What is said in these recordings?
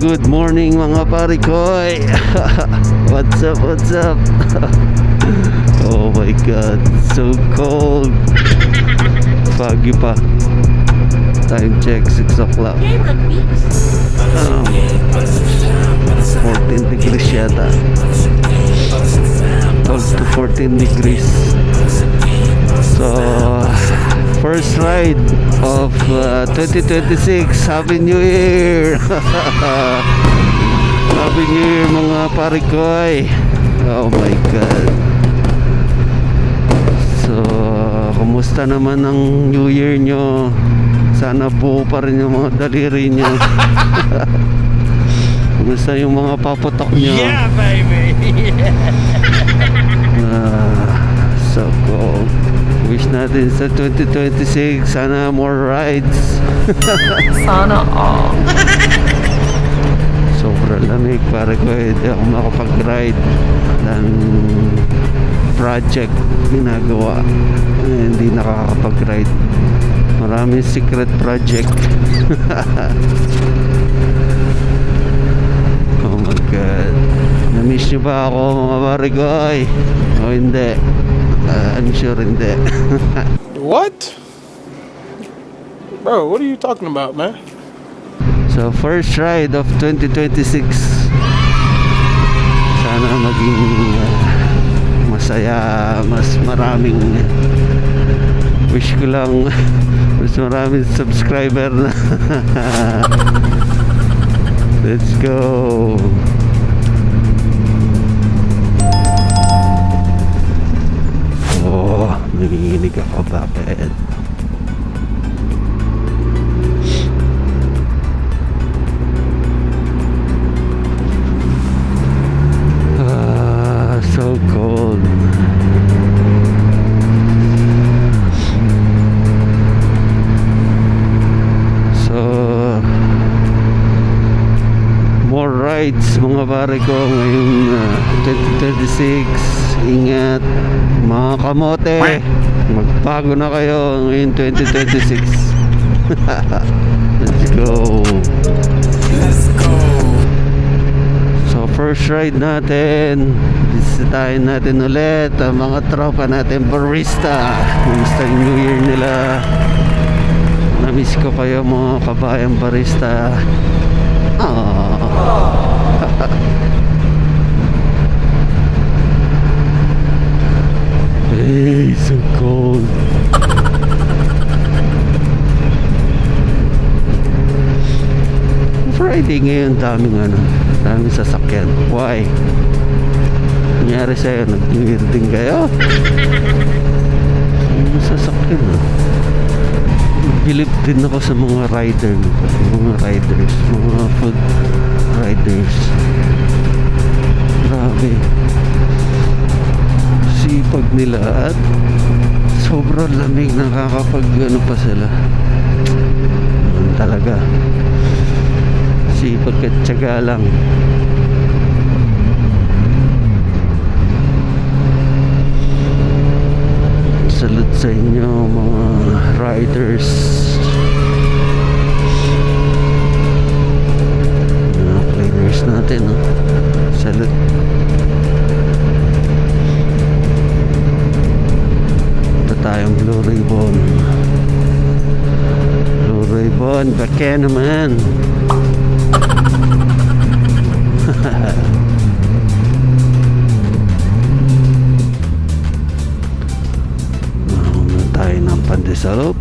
good morning mga pare koy. What's up, what's up? Oh my god, so cold. Foggy pa. Time check 6 o'clock. 14 degrees yata. 12 to 14 degrees. So first ride of 2026. Happy New Year. Happy New Year mga pare koy. Oh my god. So kumusta naman ang New Year nyo? Sana buo pa rin yung mga daliri nyo. Kumusta yung mga paputok nyo? Yeah, baby. So cool. Wish natin sa 2026 sana more rides. Sana all. Sobrang lamig pare ko, hindi ako makapag-ride ng project ginagawa, hindi nakakapag-ride. Maraming secret project. Oh my god, na-miss nyo ba ako mga pare ko? O hindi? I'm sure hindi. What? Bro, what are you talking about, man? So first ride of 2026. Sana maging masaya, mas maraming wish ko lang mas maraming subscriber na. Let's go. Oh, nanginginig ako. Bakit? So cold. So more rides mga pare ko ngayong 2026. Ingat mga kamote, magbago na kayo ngayong 2026. Let's go. Let's go. So first ride natin, bisitahin natin ulit ang mga tropa natin barista. Kumusta yung New Year nila? Na-miss ko kayo mga kabayang barista. Hey, so cold. Friday ngayon, daming sasakyan. Why? Nangyari sa'yo, nag-New Year din kayo? Daming sasakyan, bilib din ako sa mga rider, mga food riders. Grabe, sipag nila at sobrang lamig, nakakapag pa sila. Talaga sipag at tiyaga lang. Salute sa inyo mga riders, mga cleaners natin, salute. Ito tayong Blue Ribbon, baka naman. Tayo ng pandesal.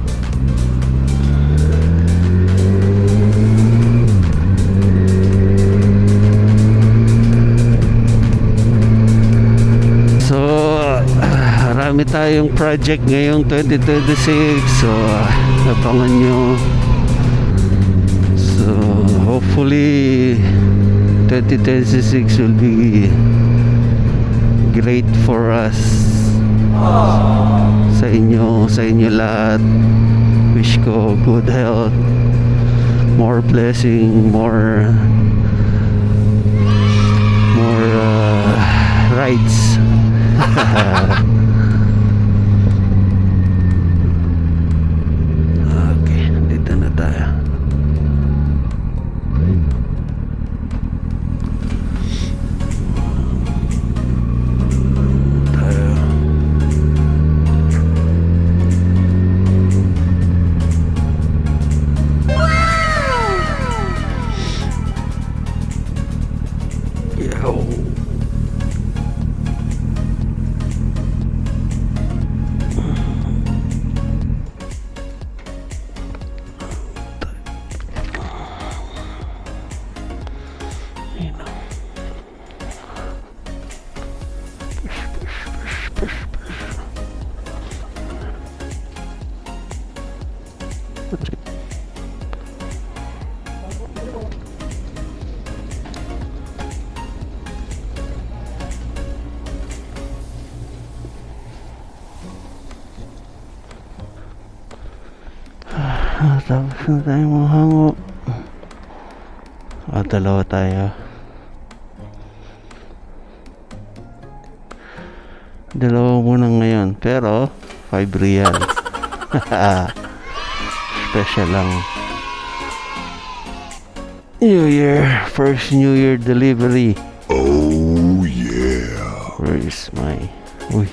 So marami tayong project ngayong 2026. So abangan nyo. So hopefully 2026 will be great for us. Sa inyo lahat, wish ko good health, more blessing, more rides. Okay, dito na tayo. Tapos na tayo mga hango. Dalawa tayo. Dalawa muna ngayon. Pero 5 real. Special lang. New Year. First New Year delivery. Oh yeah. Where is my... Uy.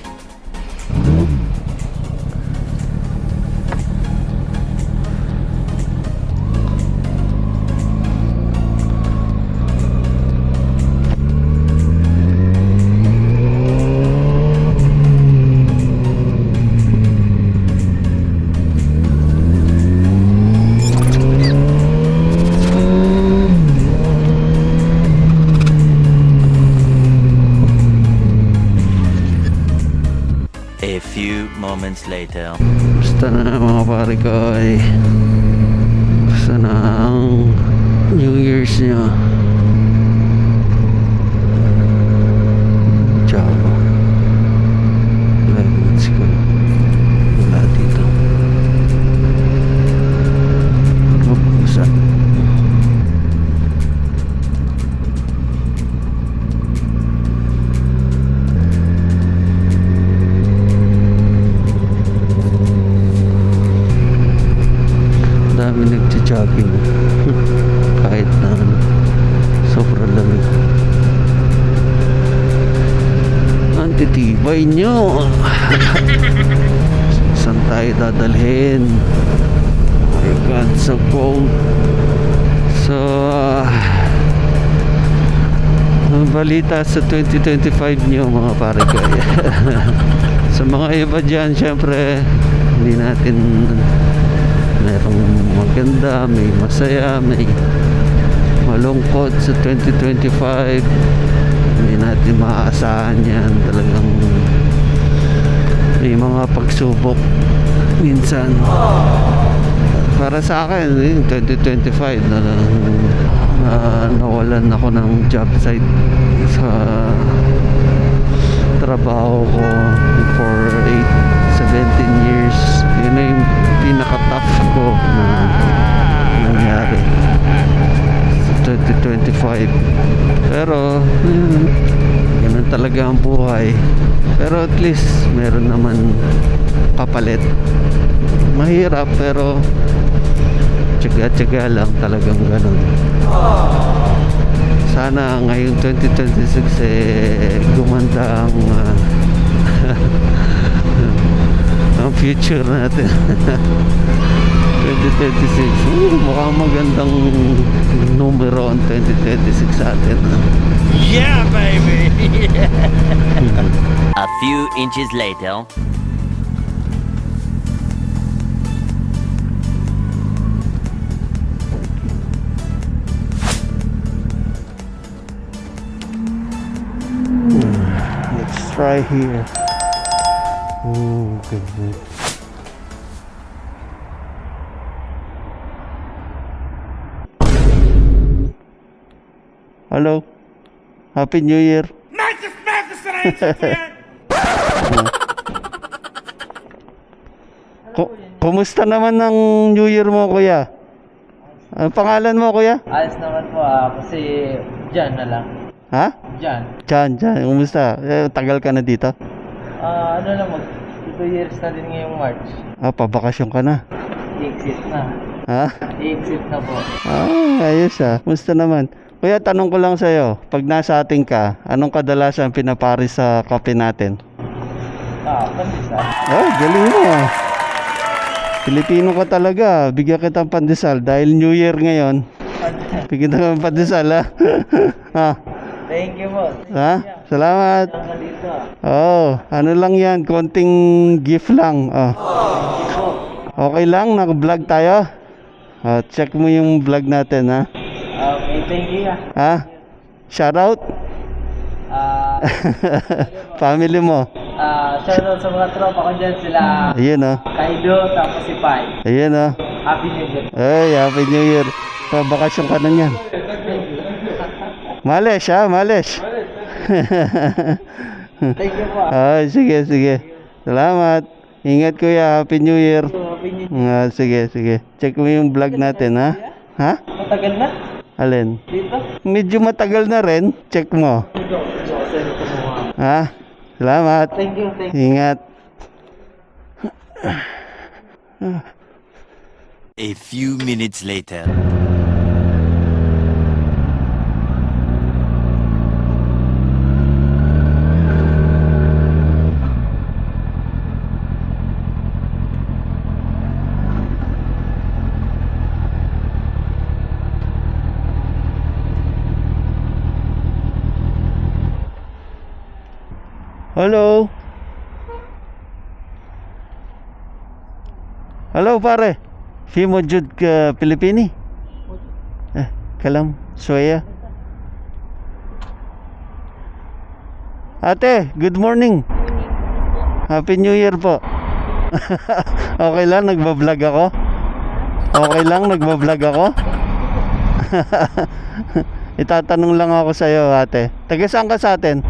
A few moments later. Basta na mga pare ko ay basta na ang New Year's nyo. Ciao. Let's go. Wala dito. Mabusa. Dami nagja-jogging kahit na sobrang lamig. Ang titibay nyo. Saan tayo dadalhin? My God, so cold. So ang balita sa 2025 nyo mga pare ko. Sa mga iba dyan, syempre hindi natin merong maganda, may masaya, may malungkot sa 2025. Hindi natin maaasahan yan. Talagang may mga pagsubok minsan. Para sa akin, 2025 na nawalan ako ng job site sa trabaho ko for 17 years. Yun na yung pinaka-tough ko na nangyari sa 2025. Pero ganun talaga ang buhay. Pero at least meron naman kapalit. Mahirap pero tsaga-tsaga lang, talagang ganun. Sana ngayong 2026 gumanda ang ang future natin. 2026 mukhang magandang numero ang 2026 sa atin. Yeah, baby. A few inches later. Let's try here. Oh, goodness. Hello. Happy New Year. Kumusta naman ang New Year mo, kuya? Ang pangalan mo, kuya? Ayos naman po kasi dyan na lang. Ha? Dyan. Diyan. Kumusta? Tagal ka na dito? Ano na 2 years na din ngayong March. Pabakasyon ka na. I-exit na. Ha? I-exit na po. Ayos Kumusta naman? Kuya, tanong ko lang sa'yo. Pag nasa atin ka, anong kadalasan pinapari sa kape natin? Pandesal. Galing mo Pilipino ka talaga. Bigyan kitang pandesal dahil New Year ngayon. Bigyan kita ng pandesal, ha? Thank you po. Salamat. Dito. Ano lang yan, konting gift lang. Okay lang, naka-vlog tayo. Check mo yung vlog natin, ha? Okay, thank you. Shout out. Family mo. Shoutout sa mga tropa ko dyan, sila Ayun, Kaido, tapos si Pai. Ayun, Happy New Year. Ay, Happy New Year. Pabakasyon ka na yan. Malish, malish. Thank you po. Sige. Salamat. Ingat, kuya. Happy New Year. Happy New Year. Sige, sige. Check mo yung vlog natin, ha? Ha? Matagal na. Alin? Dito. Medyo matagal na rin. Check mo. Ha? Salamat. Thank you, thank you. Ingat. A few minutes later. Hello? Hello, pare. Fimo Jud ka Pilipini? Kalam, Soya. Ate, good morning. Happy New Year po. Okay lang, nagbablog ako? Okay lang, nagbablog ako? Itatanong lang ako sa'yo, ate. Taga saan ka sa atin?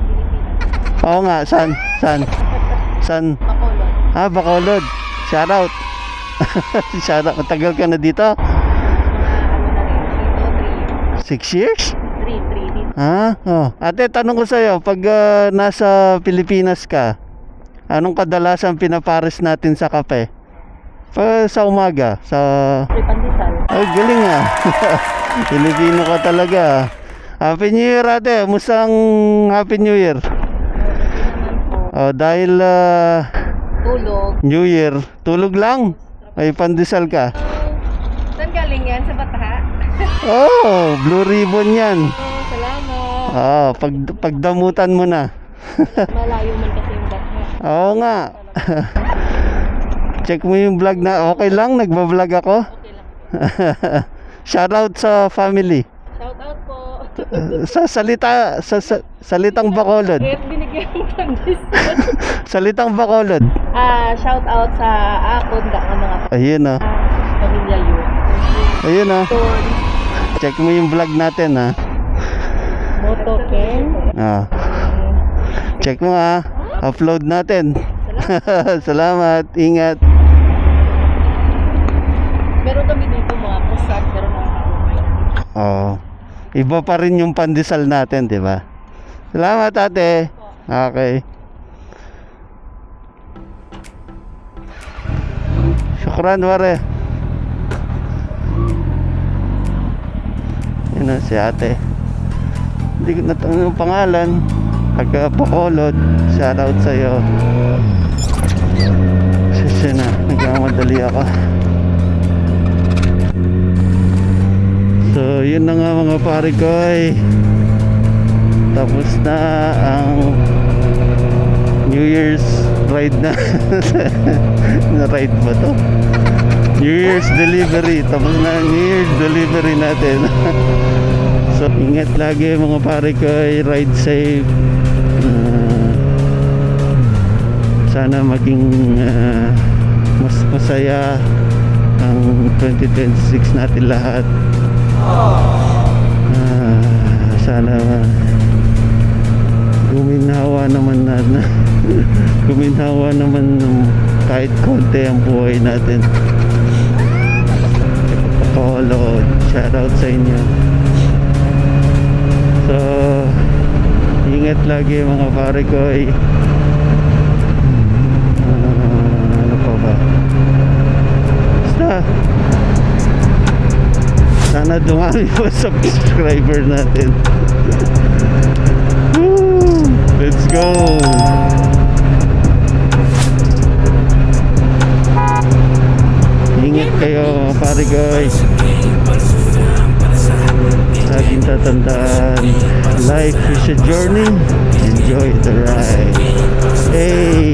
Oo nga, saan? Saan? Bacolod. Bacolod. Shout out. Shout out. Matagal ka na dito? Ano na rin, 6 years? 3 dito. Ate, tanong ko sa'yo, pag nasa Pilipinas ka, anong kadalasan pinapares natin sa kape? Sa umaga, sa... Pandesal. Ay, galing ah. Pilipino ka talaga. Happy New Year, ate. Musang Happy New Year. Dahil Tulog. New Year, tulog lang. Ay, pandesal ka. Saan galing yan? Sa Bataha? Oh, blue ribbon yan. Salamat. Pagdamutan mo na. Malayo man kasi yung Bataha. Oo nga. Check mo yung vlog na. Okay lang, nagbablog ako. Okay lang. Shout out sa family. Shout out po. Sa salitang Bacolod. Binigyan mo pandesal. Salitang Bacolod. Shout out sa akon da ng mga Ayun ah. pamilya yun. Ayun ah. Ton, Check mo yung vlog natin ah. Motoken. Check mo ah. Upload natin. Salamat. Ingat. Meron kami dito mga kusag pero nakakaumay. Iba pa rin yung pandesal natin, di ba? Salamat, ate. Okay. Syukran, pare. Yun na si ate. Hindi ko natanong yung pangalan. Pagka Bacolod, shoutout sa'yo. Sisi na, nagkamadali ako. So, yun na nga mga pare ko ay tapos na ang New Year's ride na. Na-ride ba to? New Year's delivery. Tapos na ang New Year's delivery natin. So, ingat lagi mga pare ko ay ride safe. Sana maging mas masaya ang 2026 natin lahat. Sana guminhawa naman guminhawa naman kahit konti ang buhay natin. Bacolod, shout out sa inyo. So ingat lagi mga pare ko ay ano pa ba, basta sana dumami po sa subscriber natin. Woo! Let's go! Ingat kayo pare guys. Laging tatandaan, life is a journey. Enjoy the ride. Hey!